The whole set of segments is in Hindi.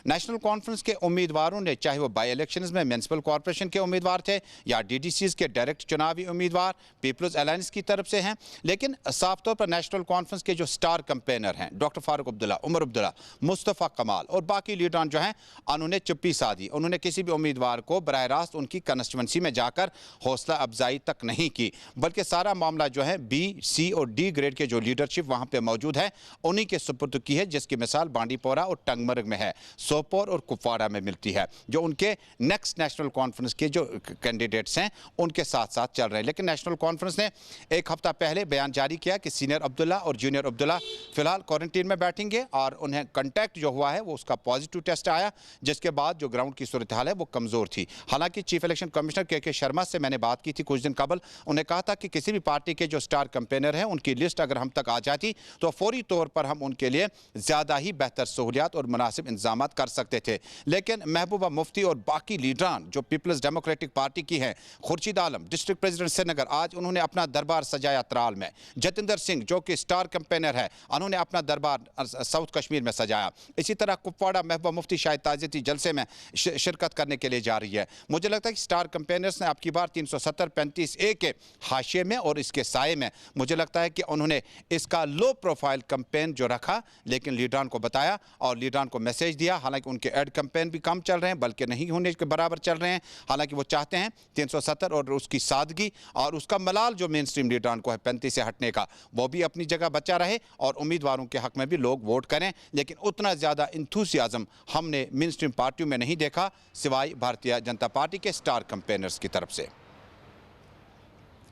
नेशनल कॉन्फ्रेंस के उम्मीदवारों ने, चाहे वो बाई इलेक्शंस में म्यूनिसिपल कॉर्पोरेशन के उम्मीदवार थे या डीडीसीज के डायरेक्ट चुनावी उम्मीदवार पीपल्स अलायंस की तरफ से हैं, लेकिन साफ तौर पर नेशनल कॉन्फ्रेंस के जो स्टार कैंपेनर हैं डॉक्टर फारूक अब्दुल्ला, उमर अब्दुल्ला, मुस्तफ़ा कमाल और बाकी लीडरान जो हैं, उन्होंने चुप्पी साधी। उन्होंने किसी भी उम्मीदवार को बराह रास्त उनकी कंस्टिट्यूंसी में जाकर हौसला अफजाई तक नहीं की, बल्कि सारा मामला जो है बी, सी और डी ग्रेड के जो लीडरशिप वहां पे मौजूद है उन्हीं के सुपुर्द की है, जिसकी मिसाल बांडीपोरा और टंगमर्ग में है, सोपोर और कुपवाड़ा में मिलती है, जो उनके नेक्स्ट नेशनल कॉन्फ्रेंस के जो कैंडिडेट्स हैं उनके साथ साथ चल रहे हैं। लेकिन नेशनल कॉन्फ्रेंस ने एक हफ्ता पहले बयान जारी किया कि सीनियर अब्दुल्ला और जूनियर अब्दुल्ला फिलहाल क्वारंटीन में बैठेंगे और उन्हें कंटैक्ट जो हुआ है वो उसका पॉजिटिव टेस्ट आया, जिसके बाद जो ग्राउंड की सूरत हाल है वो कमजोर थी। हालांकि चीफ इलेक्शन कमिश्नर के शर्मा से मैंने बात की थी कुछ दिन कबल, उन्हें कहा था कि किसी भी पार्टी के जो स्टार कैंपेनर हैं उनकी लिस्ट अगर हम तक आ जाती तो फौरी तौर पर हम उनके लिए ज्यादा ही बेहतर सहूलियात और मुनासिब इंतजाम कर सकते थे। लेकिन महबूबा मुफ्ती और बाकी लीडरान जो पीपल्स डेमोक्रेटिक पार्टी की हैं, खुर्शीद आलम डिस्ट्रिक्ट प्रेसिडेंट श्रीनगर, आज उन्होंने अपना दरबार सजाया त्राल में। जतिंदर सिंह जो कि स्टार कैंपेनर है, उन्होंने अपना दरबार साउथ कश्मीर में सजाया। इसी तरह कुपवाड़ा महबूबा मुफ्ती शायद ताज़ियती जलसे में शिरकत करने के लिए जा रही है। मुझे लगता है कि स्टार कैंपेनर्स ने आपकी बार 370-35A के हाशिए में और इसके साए में मुझे लगता है कि उन्होंने इसका लो प्रोफाइल कैंपेन जो रखा, लेकिन लीडरान को बताया और लीडरान को मैसेज दिया। हालांकि उनके एड कैंपेन भी कम चल रहे हैं, बल्कि नहीं होने के बराबर चल रहे हैं। हालांकि वो चाहते हैं 370 और उसकी सादगी और उसका मलाल जो मेन स्ट्रीम लीडरान को है 35 से हटने का, वो भी अपनी जगह बचा रहे और उम्मीदवारों के हक में भी लोग वोट करें। लेकिन उतना ज़्यादा इंथुसियाज्म हमने मेन स्ट्रीम पार्टियों में नहीं देखा, सिवाय भारतीय जनता पार्टी के स्टार कैंपेनर्स की तरफ से।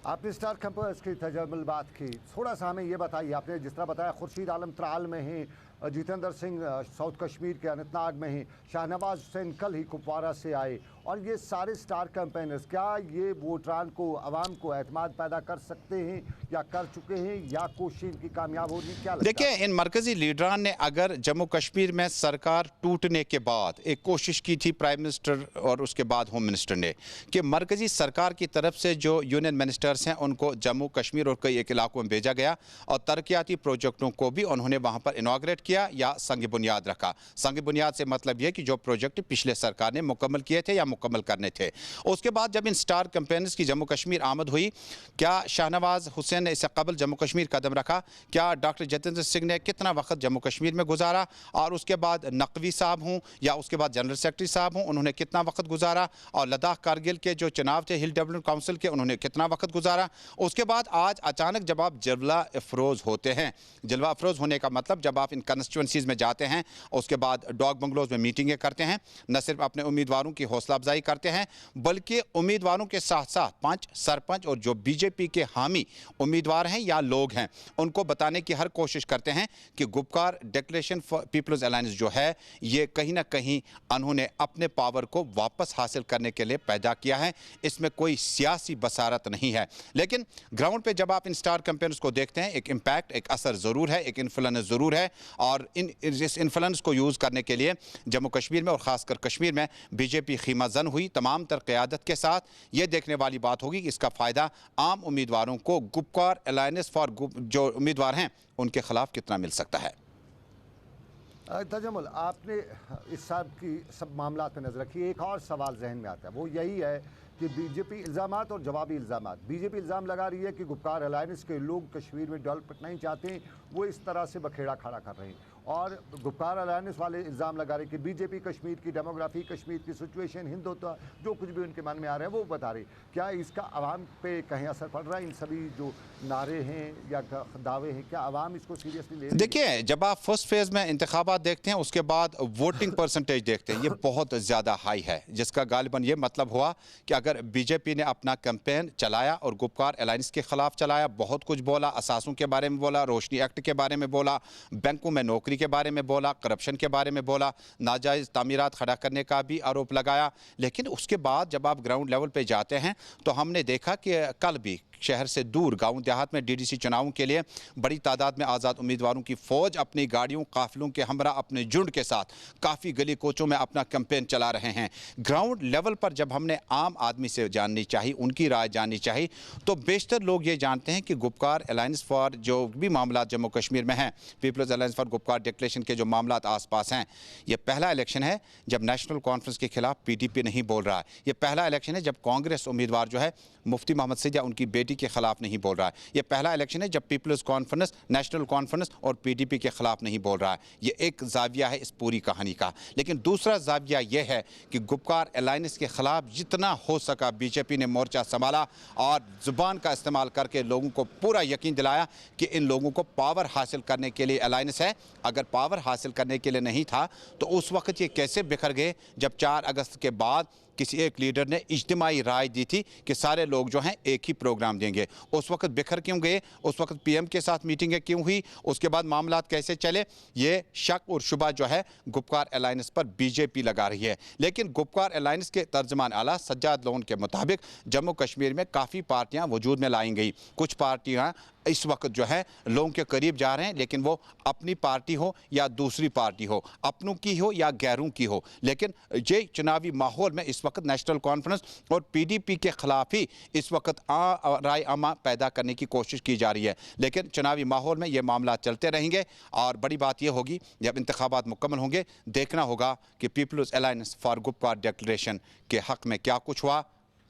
आपने स्टार कैंपेनर्स की तजम्मुल बात की, थोड़ा सा हमें ये बताइए। आपने जिस तरह बताया खुर्शीद आलम त्राल में हैं, जितेंद्र सिंह साउथ कश्मीर के अनंतनाग में हैं, शाहनवाज हुसैन कल ही कुपवाड़ा से आए, और ये सारे स्टार कैंपेनर्स क्या ये वोटरान को, आवाम को एतमाद पैदा कर सकते हैं या कर चुके हैं, या कोशिश इनकी कामयाब होगी? क्या लगता है? देखिए, इन मरकजी लीडरान ने अगर जम्मू कश्मीर में सरकार टूटने के बाद एक कोशिश की थी प्राइम मिनिस्टर और उसके बाद होम मिनिस्टर ने कि मरकजी सरकार की तरफ से जो यूनियन मिनिस्टर्स हैं उनको जम्मू कश्मीर और कई एक इलाकों में भेजा गया और तरक्याती प्रोजेक्टों को भी उन्होंने वहाँ पर इनाग्रेट किया या संग बुनियाद रखा। संग बुनियाद से मतलब यह कि जो प्रोजेक्ट पिछले सरकार ने मुकम्मल किए थे या मुकम्मल करने थे। उसके बाद जब इन स्टार कैंपेनर्स की जम्मू कश्मीर आमद हुई, क्या शाहनवाज हुसैन ने इससे कबल जम्मू कश्मीर कदम रखा? क्या डॉक्टर जतिंदर सिंह ने कितना वक्त जम्मू कश्मीर में गुजारा? और उसके बाद नकवी साहब हों या उसके बाद जनरल सेक्रेटरी साहब हों, उन्होंने कितना वक्त गुजारा? और लद्दाख कारगिल के जो चुनाव थे हिल डेवलपमेंट काउंसिल के, उन्होंने कितना वक्त गुजारा? उसके बाद आज अचानक जब आप जलवा अफरोज होते हैं, जलवा अफरोज होने का मतलब जब आप इन कंस्टिट्यूंसीज में जाते हैं, उसके बाद डॉग बंगलोज में मीटिंगें करते हैं, न सिर्फ अपने उम्मीदवारों की हौसला अफजाई करते हैं, बल्कि उम्मीदवारों के साथ साथ पंच, सरपंच और जो बीजेपी के हामी उम्मीदवार हैं या लोग हैं, उनको बताने की हर कोशिश करते हैं कि Gupkar declaration for people's alliance जो है ये कहीं ना कहीं उन्होंने अपने पावर को वापस हासिल करने के लिए पैदा किया है। इसमें कोई सियासी बसारत नहीं है। लेकिन ग्राउंड पे जब आप इन स्टार कैंपेन्स को देखते हैं, एक इम्पैक्ट, एक असर ज़रूर है, एक इन्फ्लुएंस ज़रूर है। और इस इन्फ्लुएंस को यूज़ करने के लिए जम्मू कश्मीर में और ख़ासकर कश्मीर में बीजेपी खीमाजन हुई तमाम तर क़यादत के साथ। ये देखने वाली बात होगी कि इसका फ़ायदा आम उम्मीदवारों को गुपकार अलायंस फॉर जो उम्मीदवार हैं उनके खिलाफ कितना मिल सकता है। तजम्मुल, आपने इस सब की सब मामला पर नज़र रखी। एक और सवाल जहन में आता है, वो यही है कि बीजेपी इल्ज़ामात और जवाबी इल्ज़ामात। बीजेपी इल्ज़ाम लगा रही है कि गुपकार अलायंस के लोग कश्मीर में डेवलपमेंट नहीं चाहते, वो इस तरह से बखेड़ा खड़ा कर रहे हैं, और गुपकार अलायंस वाले इल्ज़ाम लगा रहे हैं कि बीजेपी कश्मीर की डेमोग्राफी, कश्मीर की सिचुएशन, हिंदुत्व, जो कुछ भी उनके मन में आ रहा है वो बता रहे। क्या इसका आवाम पे कहीं असर पड़ रहा है? इन सभी जो नारे हैं या दावे हैं, क्या आवाम इसको सीरियसली ले रही है? देखिए, जब आप फर्स्ट फेज़ में इंतखाबात देखते हैं, उसके बाद वोटिंग परसेंटेज देखते हैं, ये बहुत ज़्यादा हाई है, जिसका गालिबन ये मतलब हुआ कि अगर बीजेपी ने अपना कैंपेन चलाया और गुपकार अलायंस के खिलाफ चलाया, बहुत कुछ बोला, असासों के बारे में बोला, रोशनी एक्ट के बारे में बोला, बैंकों में नौकरी के बारे में बोला, करप्शन के बारे में बोला, नाजायज़ तामीरात खड़ा करने का भी आरोप लगाया, लेकिन उसके बाद जब आप ग्राउंड लेवल पे जाते हैं तो हमने देखा कि कल भी शहर से दूर गांव देहात में डीडीसी चुनावों के लिए बड़ी तादाद में आज़ाद उम्मीदवारों की फ़ौज अपनी गाड़ियों, काफिलों के हमरा, अपने झुंड के साथ काफ़ी गली कोचों में अपना कैंपेन चला रहे हैं। ग्राउंड लेवल पर जब हमने आम आदमी से जाननी चाहिए, उनकी राय जाननी चाहिए, तो बेशतर लोग ये जानते हैं कि गुपकार अलायंस फॉर जो भी मामला जम्मू कश्मीर में हैं, people's alliance for Gupkar declaration के जो मामला आसपास हैं, ये पहला इलेक्शन है जब नेशनल कॉन्फ्रेंस के खिलाफ पीडीपी नहीं बोल रहा है। ये पहला इलेक्शन है जब कांग्रेस उम्मीदवार जो है मुफ्ती मोहम्मद सईद या उनकी बेटी के खिलाफ नहीं बोल रहा है। ये पहला इलेक्शन है जब पीपल्स कॉन्फ्रेंस, नेशनल कॉन्फ्रेंस और पीडीपी के खिलाफ नहीं बोल रहा है। ये एक जाविया है इस पूरी कहानी का। लेकिन दूसरा जाविया यह है कि गुपकार अलायंस के खिलाफ जितना हो सका बीजेपी ने मोर्चा संभाला और जुबान का इस्तेमाल करके लोगों को पूरा यकीन दिलाया कि इन लोगों को पावर हासिल करने के लिए अलायंस है। अगर पावर हासिल करने के लिए नहीं था तो उस वक्त ये कैसे बिखर गए जब 4 अगस्त के बाद किसी एक लीडर ने इज्तिमाई राय दी थी कि सारे लोग जो हैं एक ही प्रोग्राम देंगे। उस वक्त बिखर क्यों गए? उस वक्त पीएम के साथ मीटिंगें क्यों हुई? उसके बाद मामला कैसे चले? ये शक और शुबा जो है गुपकार अलायंस पर बीजेपी लगा रही है। लेकिन गुपकार अलायंस के तर्जमान आला सज्जाद लोन के मुताबिक जम्मू कश्मीर में काफ़ी पार्टियां वजूद में लाई गई। कुछ पार्टियां इस वक्त जो है लोगों के करीब जा रहे हैं, लेकिन वो अपनी पार्टी हो या दूसरी पार्टी हो, अपनों की हो या गैरों की हो। लेकिन ये चुनावी माहौल में इस वक्त नेशनल कॉन्फ्रेंस और पीडीपी के खिलाफ ही इस वक्त राय आमा पैदा करने की कोशिश की जा रही है। लेकिन चुनावी माहौल में ये मामला चलते रहेंगे और बड़ी बात यह होगी जब इंतखाबात मुकम्मल होंगे, देखना होगा कि people's alliance for Gupkar declaration के हक में क्या कुछ हुआ